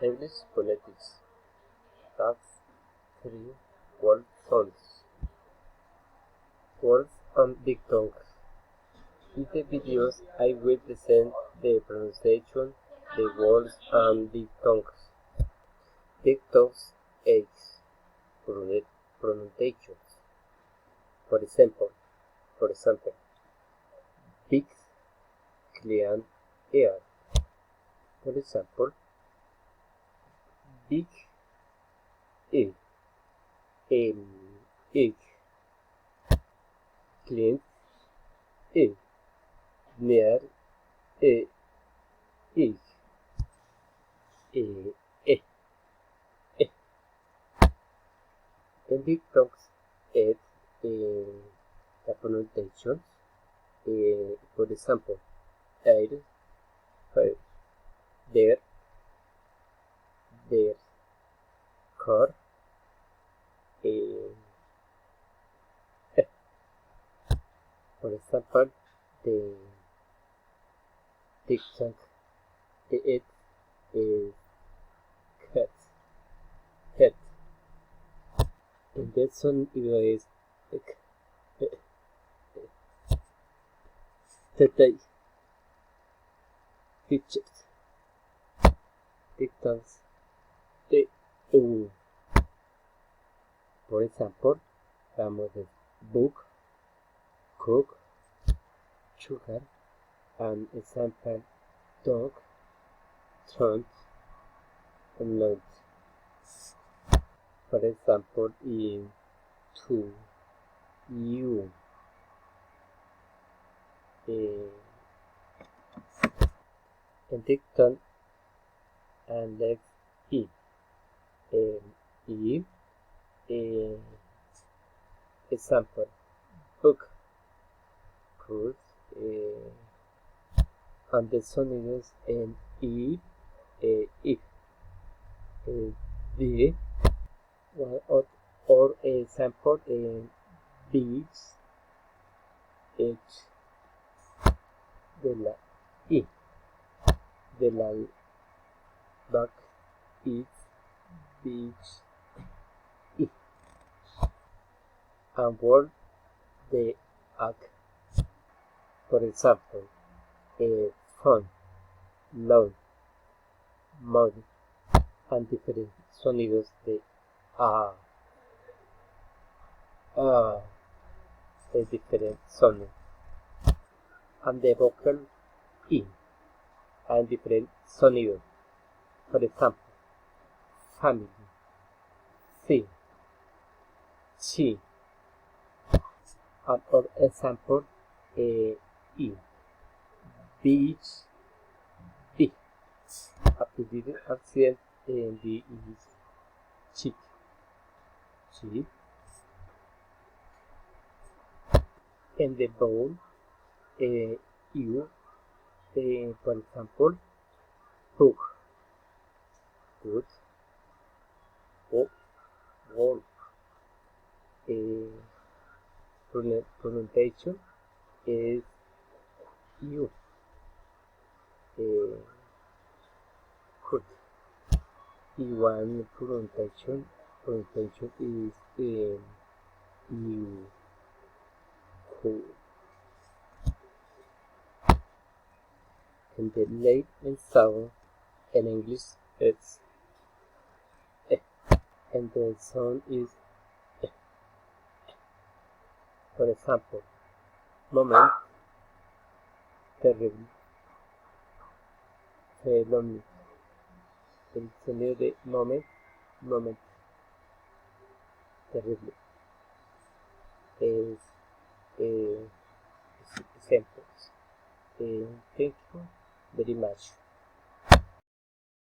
English phonetics. That's 3 word sounds. Words and diphthongs. In the videos I will present the pronunciation, the words and diphthongs. Diphthongs H. Pronunciations. For example, big, clean air. For example, big egg, egg, clean egg, near egg, egg, egg. In diphthongs add the pronunciations. For example, air, her, there, car, for example, the diphthong, the it is cat, head. And that one is today, pictures, diphthongs, the for example, vamos a book, cook, sugar, and example, dog, trunk, and note. For example, in to, you, and diphthong, and let's eat, eat, example, book, cook, and the sonidos en I, if, the, or example, beach, H, de la I, de la back, it, beach, I, and word, the ac. For example, phone, loan, money, and different sonidos de a, a different sonido, and the vocal I, and different sonidos. For example, family, see, she, and for example, I, beach, B. Apellido accident and the is cheap. Cheap. And the bowl, you, for example, book, good, wolf, pronunciation is you, good. One pronunciation is you, cool. And the late and sound in English it's and the sound is for example, moment, terrible, lonely. El sonido de moment, terrible. Es examples. Thank you very much.